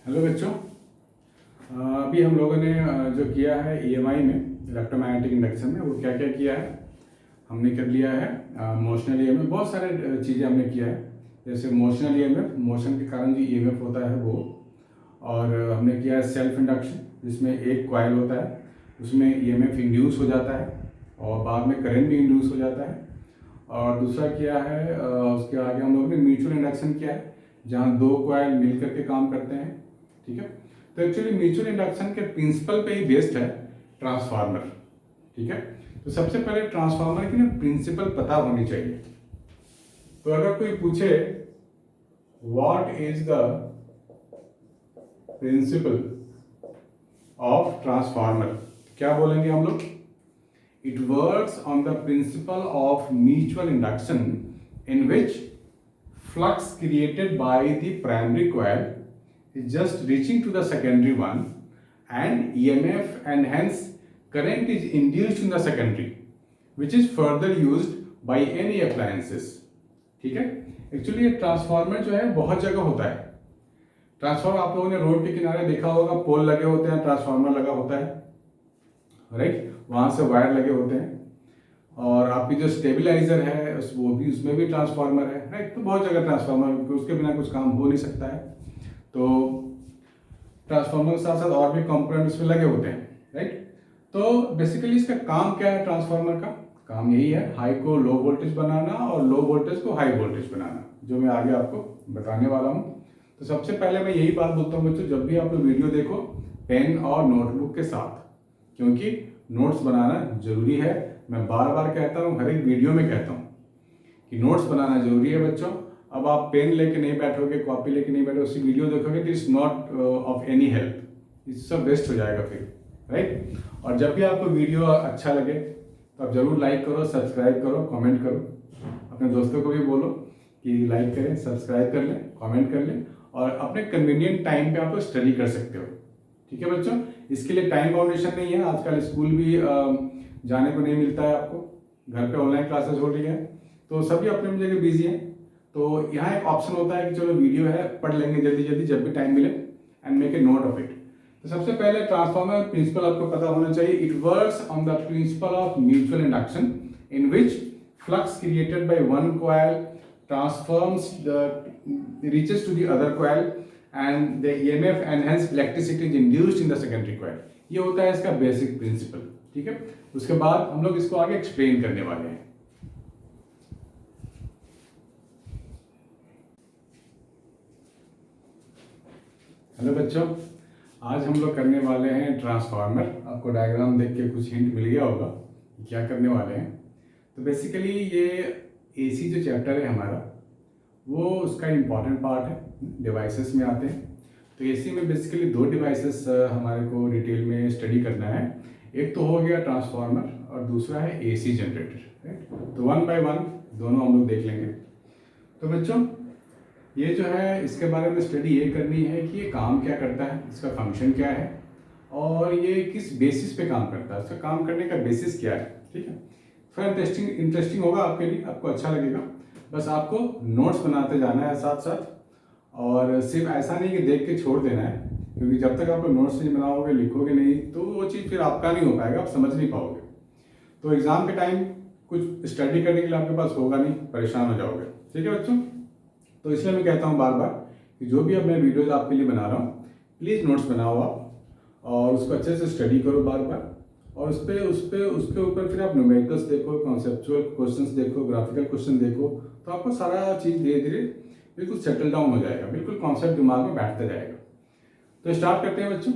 Hello बच्चों। अभी हम लोगों ने जो किया है ईएमआई में इलेक्ट्रोमैग्नेटिक इंडक्शन में वो क्या क्या किया है। हमने कर लिया है मोशनल ईएमएफ, बहुत सारे चीज़ें हमने किया है। जैसे मोशनल ईएमएफ, मोशन के कारण जो ईएमएफ होता है वो। और हमने किया है सेल्फ इंडक्शन, जिसमें एक कॉइल होता है, उसमें ईएमएफ इंड्यूस हो जाता है और बाद में करंट भी इंड्यूस हो जाता है। और दूसरा किया है उसके आगे हम लोगों ने म्यूचुअल इंडक्शन किया है, जहाँ दो कॉइल मिल करके काम करते हैं। ठीक है, तो एक्चुअली म्यूचुअल इंडक्शन के प्रिंसिपल पे ही बेस्ड है ट्रांसफार्मर। ठीक है, तो सबसे पहले ट्रांसफार्मर की ना प्रिंसिपल पता होनी चाहिए। तो अगर कोई पूछे what is the principle of transformer, क्या बोलेंगे हम लोग? It works on the principle of mutual induction in which flux created by the primary coil is just reaching to the secondary one and EMF and hence current is induced in the secondary which is further used by any appliances. ठीक है, actually ये transformer जो है बहुत जगह होता है। Transformer आप लोगों ने रोड के किनारे देखा होगा, पोल लगे होते हैं, ट्रांसफार्मर लगा होता है, राइट, वहां से वायर लगे होते हैं। और आपकी जो स्टेबलाइजर है वो भी, उसमें भी ट्रांसफार्मर है, राइट। तो बहुत जगह ट्रांसफार्मर, उसके बिना कुछ काम हो नहीं सकता है। तो ट्रांसफार्मर के साथ साथ और भी कंपोनेंट उसमें लगे होते हैं, राइट। तो बेसिकली इसका काम क्या है? ट्रांसफार्मर का काम यही है, हाई को लो वोल्टेज बनाना और लो वोल्टेज को हाई वोल्टेज बनाना, जो मैं आगे आपको बताने वाला हूँ। तो सबसे पहले मैं यही बात बोलता हूँ बच्चों, जब भी आप लोग वीडियो देखो पेन और नोटबुक के साथ, क्योंकि नोट्स बनाना जरूरी है। मैं बार बार कहता हूँ, हर एक वीडियो में कहता हूँ कि नोट्स बनाना जरूरी है बच्चों। अब आप पेन लेके नहीं बैठोगे, कॉपी लेके नहीं बैठोगे, उसकी वीडियो देखोगे तो it's not of any help, it's सब वेस्ट हो जाएगा फिर, राइट। और जब भी आपको वीडियो अच्छा लगे तो आप जरूर लाइक करो, सब्सक्राइब करो, कमेंट करो। अपने दोस्तों को भी बोलो कि लाइक करें, सब्सक्राइब कर लें, कमेंट कर लें, और अपने कन्वीनियंट टाइम पे आप स्टडी कर सकते हो। ठीक है बच्चों, इसके लिए टाइम बाउंडेशन नहीं है। आजकल स्कूल भी जाने को नहीं मिलता है, आपको घर पे ऑनलाइन क्लासेस हो रही है, तो सभी अपने अपनी जगह बिजी हैं। तो यहाँ एक ऑप्शन होता है कि चलो वीडियो है, पढ़ लेंगे जल्दी जल्दी जब भी टाइम मिले, and make a note of it. तो सबसे पहले ट्रांसफार्मर प्रिंसिपल आपको पता होना चाहिए। It works on the principle of mutual induction in which flux created by one coil transforms the reaches to the other coil and the EMF and hence electricity is induced in the secondary coil. ये होता है इसका basic principle. ठीक है, उसके बाद हम लोग इसको आगे एक्सप्लेन करने वाले हैं। हेलो बच्चों, आज हम लोग करने वाले हैं ट्रांसफार्मर। आपको डायग्राम देख के कुछ हिंट मिल गया होगा कि क्या करने वाले हैं। तो बेसिकली ये एसी जो चैप्टर है हमारा, वो उसका इम्पॉर्टेंट पार्ट है, डिवाइसेस में आते हैं। तो एसी में बेसिकली दो डिवाइसेस हमारे को डिटेल में स्टडी करना है। एक तो हो गया ट्रांसफार्मर और दूसरा है एसी जनरेटर, राइट। तो वन बाय वन दोनों हम लोग देख लेंगे। तो बच्चों, ये जो है इसके बारे में स्टडी ये करनी है कि ये काम क्या करता है, इसका फंक्शन क्या है और ये किस बेसिस पे काम करता है, इसका काम करने का बेसिस क्या है। ठीक है, थोड़ा इंटरेस्टिंग होगा आपके लिए, आपको अच्छा लगेगा। बस आपको नोट्स बनाते जाना है साथ साथ, और सिर्फ ऐसा नहीं कि देख के छोड़ देना है, क्योंकि जब तक आप नोट्स नहीं बनाओगे, लिखोगे नहीं, तो वो चीज़ फिर आपका नहीं हो पाएगा, आप समझ नहीं पाओगे। तो एग्जाम के टाइम कुछ स्टडी करने के लिए आपके पास होगा नहीं, परेशान हो जाओगे। ठीक है बच्चों, तो इसलिए मैं कहता हूँ बार बार कि जो भी अब मैं वीडियोज आपके लिए बना रहा हूँ, प्लीज़ नोट्स बनाओ आप, और उसको अच्छे से स्टडी करो बार बार। और उसके ऊपर फिर आप न्यूमेरिकल्स देखो, कॉन्सेप्चुअल क्वेश्चंस देखो, ग्राफिकल क्वेश्चन देखो, तो आपको सारा चीज़ धीरे धीरे बिल्कुल सेटल डाउन हो जाएगा, बिल्कुल कॉन्सेप्ट दिमाग में बैठता जाएगा। तो स्टार्ट करते हैं बच्चों।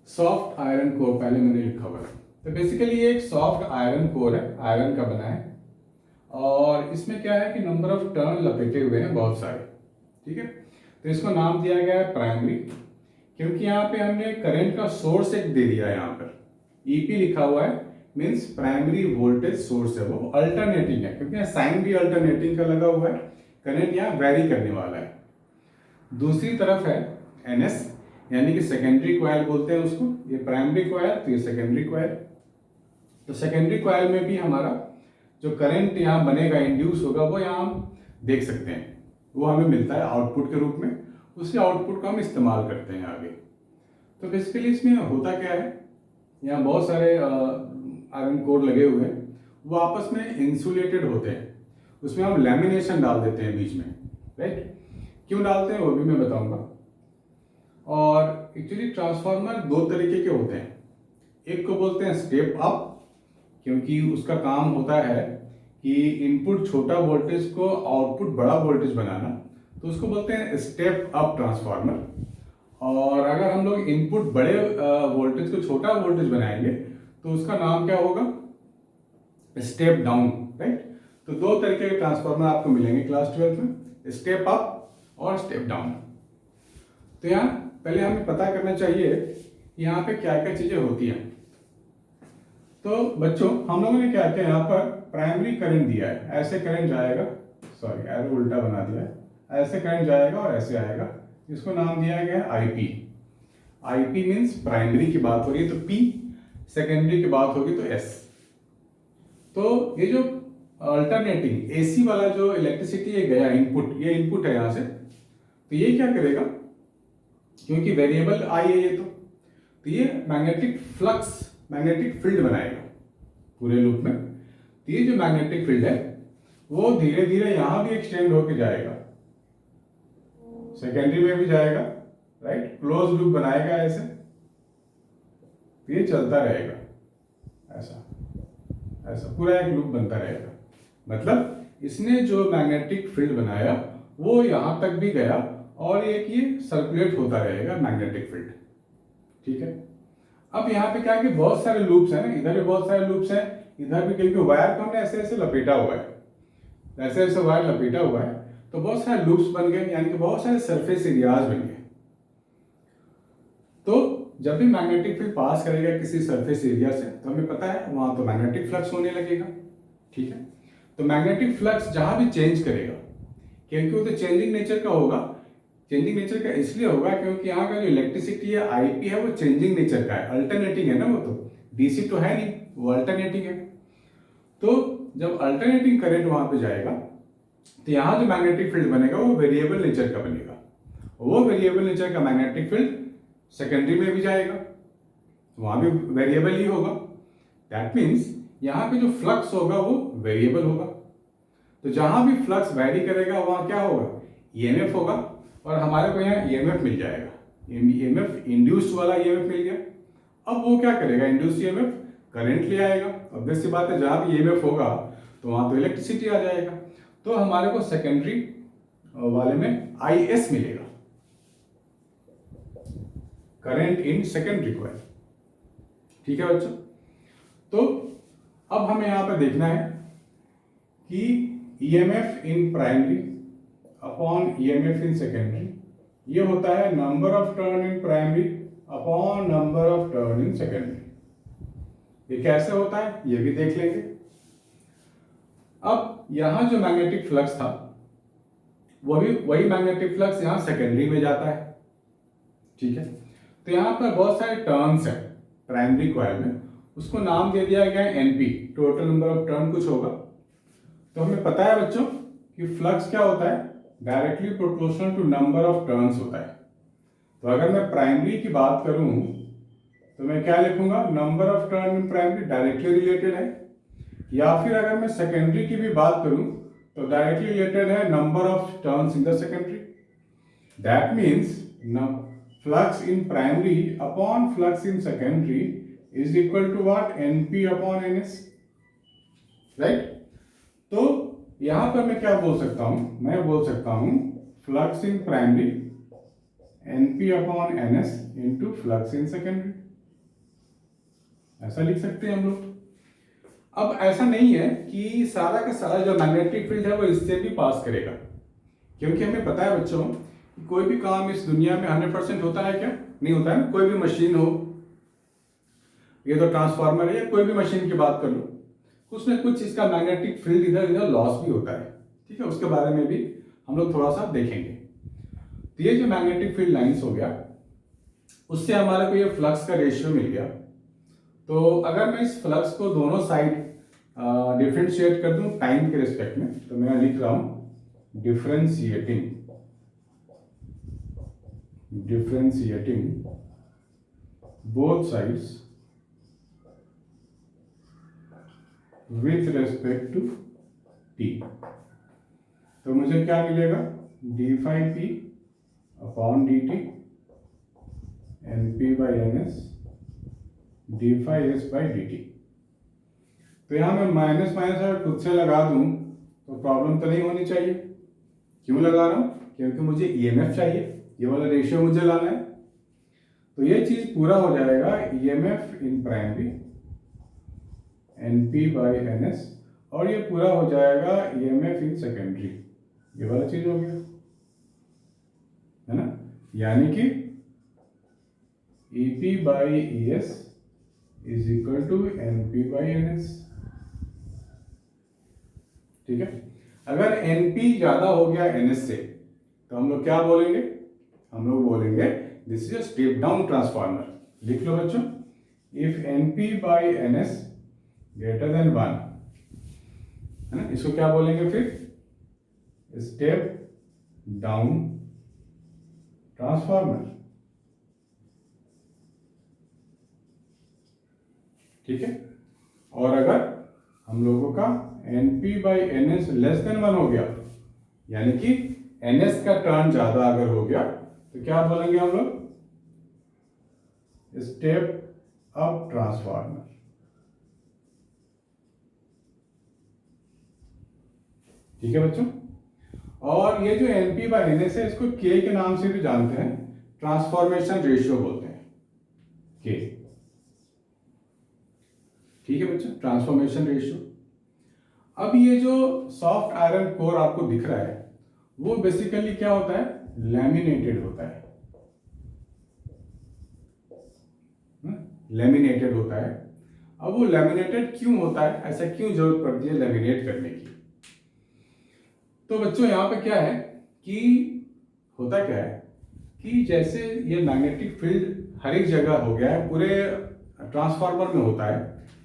सॉफ्ट आयरन कोर पहले मैंने लिखा हुआ है। तो बेसिकली ये एक सॉफ्ट आयरन कोर है, आयरन का बना है, और इसमें क्या है कि नंबर ऑफ टर्न लपेटे हुए हैं बहुत सारे। ठीक है, तो इसको नाम दिया गया है प्राइमरी, क्योंकि यहाँ पे हमने करंट का सोर्स एक दे दिया है। यहाँ पर ईपी लिखा हुआ है, मीन्स प्राइमरी वोल्टेज सोर्स है, वो अल्टरनेटिंग है, क्योंकि साइन भी अल्टरनेटिंग का लगा हुआ है, करंट यहाँ वेरी करने वाला है। दूसरी तरफ है एनएस, यानी कि सेकेंडरी कॉइल बोलते हैं उसको। ये प्राइमरी कॉइल, तो ये सेकेंडरी कॉइल। तो सेकेंडरी कॉइल में भी हमारा जो करंट यहाँ बनेगा, इंड्यूस होगा, वो यहाँ हम देख सकते हैं, वो हमें मिलता है आउटपुट के रूप में। उसी आउटपुट का हम इस्तेमाल करते हैं आगे। तो बेसिकली इसमें होता क्या है, यहाँ बहुत सारे आयरन कोर लगे हुए हैं, वो आपस में इंसुलेटेड होते हैं, उसमें हम लैमिनेशन डाल देते हैं बीच में, राइट। क्यों डालते हैं वो भी मैं बताऊंगा। और एक्चुअली ट्रांसफार्मर दो तरीके के होते हैं, एक को बोलते हैं स्टेप अप, क्योंकि उसका काम होता है कि इनपुट छोटा वोल्टेज को आउटपुट बड़ा वोल्टेज बनाना, तो उसको बोलते हैं स्टेप अप ट्रांसफार्मर। और अगर हम लोग इनपुट बड़े वोल्टेज को छोटा वोल्टेज बनाएंगे तो उसका नाम क्या होगा, स्टेप डाउन, राइट। तो दो तरीके के ट्रांसफार्मर आपको मिलेंगे क्लास 12 में, स्टेप अप और स्टेप डाउन। तो यहाँ पहले हमें पता करना चाहिए यहाँ पे क्या क्या चीजें होती हैं। तो बच्चों हम लोगों ने क्या किया, यहाँ पर प्राइमरी करंट दिया है, ऐसे करंट जाएगा, सॉरी एरो उल्टा बना दिया है, ऐसे करंट जाएगा और ऐसे आएगा, इसको नाम दिया गया है आईपी। आईपी मीन्स प्राइमरी की बात हो रही है तो पी, सेकेंडरी की बात होगी तो एस। तो ये जो अल्टरनेटिंग एसी वाला जो इलेक्ट्रिसिटी ये गया इनपुट, ये इनपुट है यहाँ से, तो ये क्या करेगा, क्योंकि वेरिएबल आई है ये, तो ये मैग्नेटिक फ्लक्स, मैग्नेटिक फील्ड बनाएगा पूरे लूप में। तो ये जो मैग्नेटिक फील्ड है वो धीरे धीरे यहां भी एक्सटेंड होके जाएगा, सेकेंडरी में भी जाएगा, राइट, क्लोज लूप बनाएगा ऐसे, तो ये चलता रहेगा ऐसा ऐसा, पूरा एक लूप बनता रहेगा। मतलब इसने जो मैग्नेटिक फील्ड बनाया वो यहां तक भी गया और एक ये सर्कुलेट होता रहेगा मैग्नेटिक फील्ड, ठीक है। अब यहाँ पे क्या है कि बहुत सारे लूप्स हैं, इधर भी बहुत सारे लूप्स हैं, इधर भी, क्योंकि वायर को हमने ऐसे ऐसे लपेटा हुआ है, ऐसे ऐसे वायर लपेटा हुआ है, तो बहुत सारे लूप्स बन गए, यानी कि बहुत सारे सरफेस एरियाज बन गए। तो जब भी मैग्नेटिक फील्ड पास करेगा किसी सरफेस एरिया से, तो हमें पता है वहां तो मैग्नेटिक फ्लक्स होने लगेगा, ठीक है। तो मैग्नेटिक फ्लक्स जहां भी चेंज करेगा, क्योंकि वो तो चेंजिंग नेचर का होगा, चेंजिंग नेचर का इसलिए होगा क्योंकि यहाँ का जो इलेक्ट्रिसिटी है आईपी है वो चेंजिंग नेचर का है, अल्टरनेटिंग है ना, वो तो डीसी तो है नहीं, वो अल्टरनेटिंग है। तो जब अल्टरनेटिंग करंट वहां पे जाएगा तो यहाँ जो मैग्नेटिक फील्ड बनेगा वो वेरिएबल नेचर का बनेगा, वो वेरिएबल नेचर का मैग्नेटिक फील्ड सेकेंडरी में भी जाएगा, वहां भी वेरिएबल ही होगा। दैट मीन्स यहाँ पे जो फ्लक्स होगा वो वेरिएबल होगा। तो जहां भी फ्लक्स वैरी करेगा वहां क्या होगा, ईएमएफ होगा, और हमारे को यहाँ ईएमएफ मिल जाएगा, ईएमएफ इंड्यूस्ड वाला ईएमएफ मिल गया। अब वो क्या करेगा, इंड्यूस्ड ईएमएफ करंट ले आएगा, ऑब्वियस सी बात है, जहां भी ईएमएफ होगा तो वहां तो इलेक्ट्रिसिटी आ जाएगा। तो हमारे को सेकेंडरी वाले में आईएस मिलेगा, करंट इन सेकेंडरी कॉइल, ठीक है बच्चों। तो अब हमें यहां पर देखना है कि EMF in primary upon EMF in secondary, ये होता है number of turn in primary upon number of turn in secondary. ये कैसे होता है ये भी देख लेंगे। अब यहां जो मैग्नेटिक फ्लक्स था वही मैग्नेटिक फ्लक्स यहां सेकेंडरी में जाता है, ठीक है। तो यहां पर बहुत सारे टर्न्स हैं प्राइमरी कॉइल में, उसको नाम दे दिया गया है NP, total number of turn कुछ होगा। तो हमें पता है बच्चों कि फ्लक्स क्या होता है, directly proportional to number of turns होता है। तो अगर मैं प्राइमरी की बात करूं तो मैं क्या लिखूंगा, number of turn in primary directly related है, या फिर अगर मैं सेकेंडरी की भी बात करूं तो डायरेक्टली रिलेटेड है number of turns in the secondary. That means flux in primary upon flux in secondary is equal to what, NP upon NS, right. तो यहां पर मैं क्या बोल सकता हूं, मैं बोल सकता हूं flux in primary NP upon NS into flux in secondary, ऐसा लिख सकते हैं हम लोग। अब ऐसा नहीं है कि सारा का सारा जो मैग्नेटिक फील्ड है वो इससे भी पास करेगा, क्योंकि हमें पता है बच्चों कोई भी काम इस दुनिया में 100% होता है क्या, नहीं होता है। कोई भी मशीन हो, ये तो ट्रांसफार्मर है, या कोई भी मशीन की बात कर लो, कुछ ना कुछ इसका मैग्नेटिक फील्ड इधर इधर लॉस भी होता है, ठीक है। उसके बारे में भी हम लोग थोड़ा सा देखेंगे। तो ये जो मैग्नेटिक फील्ड लाइंस हो गया, उससे हमारे को ये फ्लक्स का रेशियो मिल गया। तो अगर मैं इस फ्लक्स को दोनों साइड डिफरेंशिएट कर दूं टाइम के रिस्पेक्ट में, तो मैं लिख रहा हूं differentiating differentiating both sides with respect to t, तो मुझे क्या मिलेगा, d phi P upon d t N P by N S d phi S by d t. तो यहाँ मैं माइनस माइनस अगर खुद से लगा दूँ तो प्रॉब्लम तो नहीं होनी चाहिए। क्यों लगा रहा हूँ, क्योंकि मुझे ईएमएफ चाहिए, ये वाला रेशियो मुझे लाना है। तो ये चीज़ पूरा हो जाएगा EMF in primary N P by N S, और ये पूरा हो जाएगा ईएमएफ इन सेकेंडरी, ये वाला चीज़ हो गया, है ना। यानी कि E P by E S is equal to N P by N S. ठीक है, अगर एन पी ज़्यादा हो गया एन एस से तो हम लोग क्या बोलेंगे, हम लोग बोलेंगे this is a step down transformer. लिख लो बच्चों, if N P by N S greater than 1, है ना, इसको क्या बोलेंगे फिर, स्टेप डाउन ट्रांसफार्मर। ठीक है, और अगर हम लोगों का N P by N S less than 1 हो गया, यानी कि एन एस का टर्न ज्यादा अगर हो गया, तो क्या बोलेंगे हम लोग, स्टेप अप ट्रांसफार्मर। ठीक है बच्चों, और ये जो N P by N S है, इसको के के नाम से भी जानते हैं, ट्रांसफॉर्मेशन रेशियो बोलते हैं, के। ठीक है बच्चों, ट्रांसफॉर्मेशन रेशियो। अब ये जो सॉफ्ट आयरन कोर आपको दिख रहा है, वो बेसिकली क्या होता है, लैमिनेटेड होता है, लैमिनेटेड होता है। अब वो लैमिनेटेड क्यों होता है, ऐसा क्यों जरूरत पड़ती है लैमिनेट करने की। तो बच्चों यहाँ पे क्या है कि होता क्या है कि जैसे ये मैग्नेटिक फील्ड हर एक जगह हो गया है, पूरे ट्रांसफार्मर में होता है,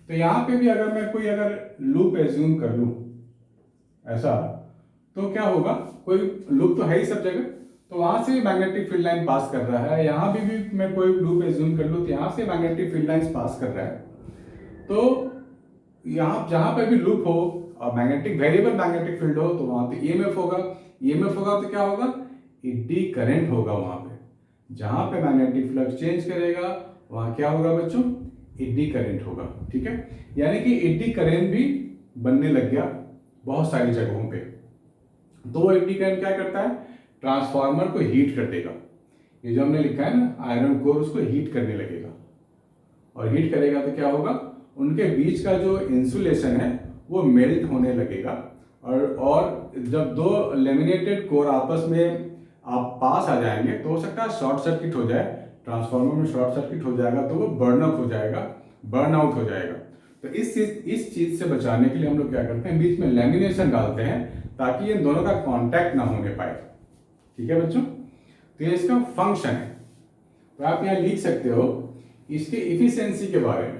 तो यहाँ पे भी अगर मैं कोई अगर लूप एज्यूम कर लूँ ऐसा, तो क्या होगा, कोई लूप तो है ही सब जगह, तो वहां से मैग्नेटिक फील्ड लाइन पास कर रहा है, यहाँ भी मैं कोई लूप एज्यूम कर लूँ तो यहाँ से मैग्नेटिक फील्ड लाइन पास कर रहा है। तो यहाँ जहाँ पे भी लूप हो और मैग्नेटिक वेरिएबल मैग्नेटिक फील्ड हो, तो वहां पे ईएमएफ होगा, ईएमएफ होगा तो क्या होगा, एडी करंट होगा। वहां पे जहां पे मैग्नेटिक फ्लक्स चेंज करेगा वहां क्या होगा बच्चों, एडी करंट होगा। ठीक है, यानी कि एडी करंट भी बनने लग गया बहुत सारी जगहों पे। तो वो एडी करंट क्या करता है, ट्रांसफार्मर को हीट कर देगा। ये जो हमने लिखा है ना आयरन कोर, उसको हीट करने लगेगा, और हीट करेगा तो क्या होगा, उनके बीच का जो इंसुलेशन है वो मेल्ट होने लगेगा, और जब दो लेमिनेटेड कोर आपस में आप पास आ जाएंगे तो हो सकता है शॉर्ट सर्किट हो जाए, ट्रांसफार्मर में शॉर्ट सर्किट हो जाएगा, तो वो बर्न अप हो जाएगा, बर्न आउट हो जाएगा। तो इस चीज से बचाने के लिए हम लोग क्या करते हैं, बीच में लेमिनेशन डालते हैं ताकि इन दोनों का कांटेक्ट ना होने पाए। ठीक है बच्चों, तो ये इसका फंक्शन है। तो आप यहाँ लिख सकते हो इसके इफिशियंसी के बारे में।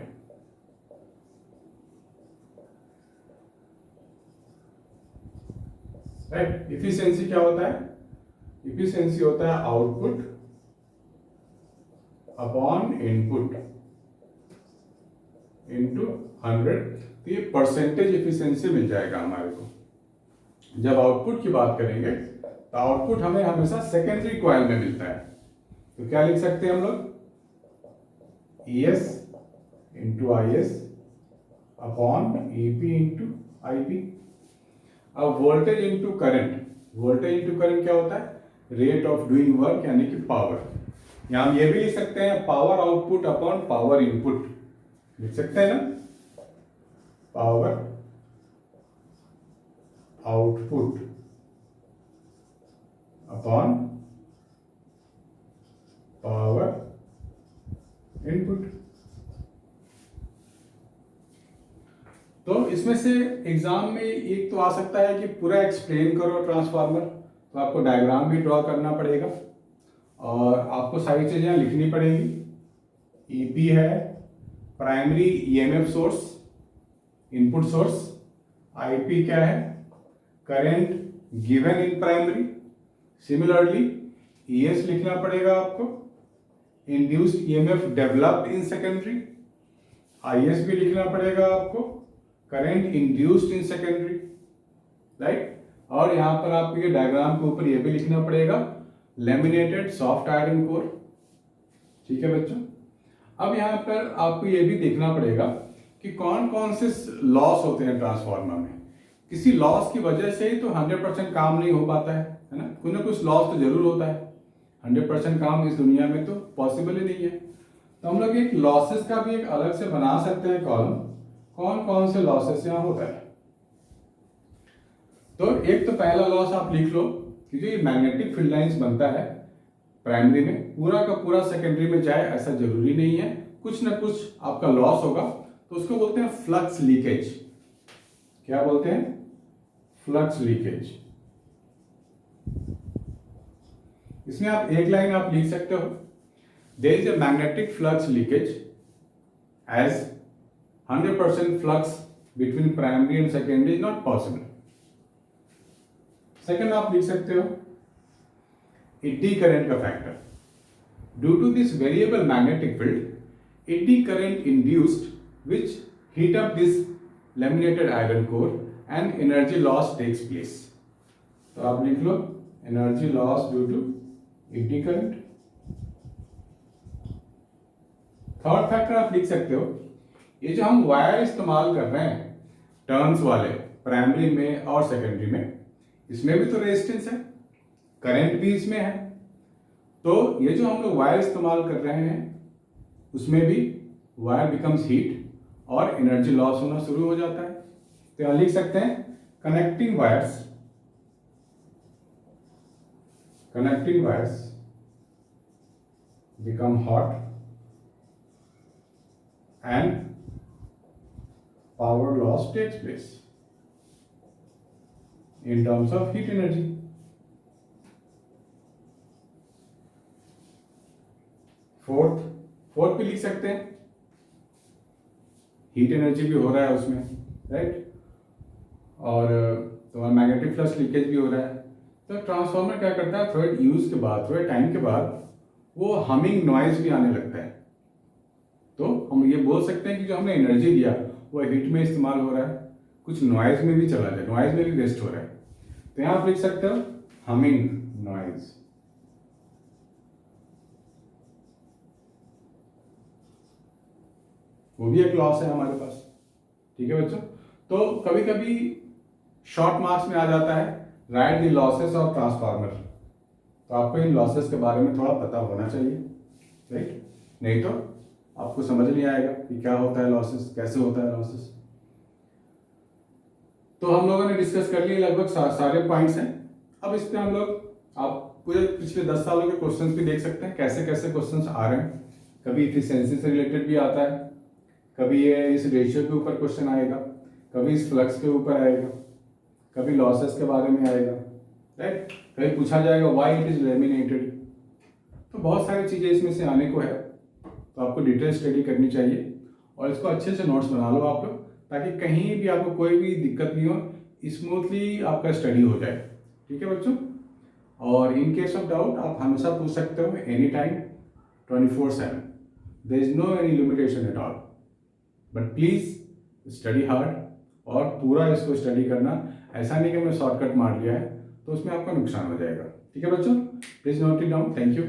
राइट, इफिशियंसी क्या होता है, इफिशियंसी होता है आउटपुट अपॉन इनपुट इनटू 100। तो ये परसेंटेज इफिशियंसी मिल जाएगा हमारे को। जब आउटपुट की बात करेंगे तो आउटपुट हमें हमेशा सेकेंडरी कॉइल में मिलता है, तो क्या लिख सकते हैं हम लोग, ES into IS upon EP into IP। अब voltage into current, voltage into current क्या होता है, रेट ऑफ डूइंग वर्क यानी कि पावर। यहां हम ये भी लिख सकते हैं power output upon power input, लिख सकते हैं ना, power output upon power input. तो इसमें से एग्जाम में एक तो आ सकता है कि पूरा एक्सप्लेन करो ट्रांसफार्मर, तो आपको डायग्राम भी ड्रॉ करना पड़ेगा और आपको सारी चीजें लिखनी पड़ेंगी। ईपी है primary EMF source, input source. IP क्या है, current given in primary. Similarly ES लिखना पड़ेगा आपको, induced EMF developed in secondary. IS भी लिखना पड़ेगा आपको, current induced in secondary, right. और यहाँ पर आपको ये डायग्राम के ऊपर ये भी लिखना पड़ेगा, लेमिनेटेड सॉफ्ट आयरन कोर। ठीक है बच्चों। अब यहाँ पर आपको ये भी देखना पड़ेगा कि कौन कौन से लॉस होते हैं ट्रांसफार्मर में। किसी लॉस की वजह से ही तो 100% काम नहीं हो पाता है ना, कुछ ना कुछ लॉस तो जरूर होता है। 100% काम इस दुनिया में तो पॉसिबल ही नहीं है। तो हम लोग एक लॉसेस का भी एक अलग से बना सकते हैं कॉलम, कौन कौन से लॉसेस यहाँ होता है। तो एक तो पहला लॉस आप लिख लो कि जो ये मैग्नेटिक फील्ड लाइंस बनता है प्राइमरी में, पूरा का पूरा सेकेंडरी में जाए ऐसा जरूरी नहीं है, कुछ ना कुछ आपका लॉस होगा, तो उसको बोलते हैं फ्लक्स लीकेज। क्या बोलते हैं? Flux leakage. इसमें आप एक लाइन आप लिख सकते हो, there is a magnetic flux leakage as 100% flux between primary and secondary is not possible. Second आप लिख सकते हो एडी करंट का factor. Due to this variable magnetic field, eddy current induced which heat up this laminated iron core and energy loss takes place. तो आप लिख लो energy loss due to eddy current. Third factor आप लिख सकते हो, ये जो हम वायर इस्तेमाल कर रहे हैं टर्न्स वाले प्राइमरी में और सेकेंडरी में, इसमें भी तो रेजिस्टेंस है, करंट भी इसमें है। तो ये जो हम लोग वायर इस्तेमाल कर रहे हैं उसमें भी वायर बिकम्स हीट और एनर्जी लॉस होना शुरू हो जाता है। तो यहां लिख सकते हैं connecting wires become hot and power loss takes place in terms of heat energy. Fourth भी लिख सकते हैं, हीट एनर्जी भी हो रहा है उसमें, राइट, और तुम्हारा मैग्नेटिक फ्लक्स लीकेज भी हो रहा है। तो ट्रांसफार्मर क्या करता है, थोड़े यूज के बाद, थोड़े टाइम के बाद वो हमिंग नॉइज भी आने लगता है। तो हम ये बोल सकते हैं कि जो हमने एनर्जी दिया वो हीट में इस्तेमाल हो रहा है, कुछ नॉइज में भी चला जाए, नॉइज में भी वेस्ट हो रहा है। तो यहां आप लिख सकते हो हमिंग नॉइज। वो भी एक लॉस है हमारे पास। ठीक है बच्चों। तो कभी कभी शॉर्ट मार्क्स में आ जाता है right the losses of transformer. तो आपको इन लॉसेस के बारे में थोड़ा पता होना चाहिए, राइट, नहीं तो आपको समझ नहीं आएगा कि क्या होता है लॉसेस, कैसे होता है लॉसेस। तो हम लोगों ने डिस्कस कर लिए लगभग सारे पॉइंट्स हैं। अब इस पे हम लोग आप पूरे पिछले 10 सालों के क्वेश्चंस भी देख सकते हैं, कैसे कैसे क्वेश्चंस आ रहे हैं। कभी इफिशिएंसी से रिलेटेड भी आता है, कभी ये इस रेशियो के ऊपर क्वेश्चन आएगा, कभी इस फ्लक्स के ऊपर आएगा, कभी लॉसेस के बारे में आएगा, राइट, कभी पूछा जाएगा व्हाई इट इज लेमिनेटेड। तो बहुत सारी चीजें इसमें से आने को है, तो आपको डिटेल स्टडी करनी चाहिए और इसको अच्छे से नोट्स बना लो आप लोग, ताकि कहीं भी आपको कोई भी दिक्कत नहीं हो, स्मूथली आपका स्टडी हो जाए। ठीक है बच्चों। और इन केस ऑफ डाउट आप हमेशा पूछ सकते हो any time 24/7, there is no any limitation at all, but please study hard और पूरा इसको स्टडी करना। ऐसा नहीं कि हमने शॉर्टकट मार लिया है तो उसमें आपका नुकसान हो जाएगा। ठीक है बच्चों, please note it down. Thank you.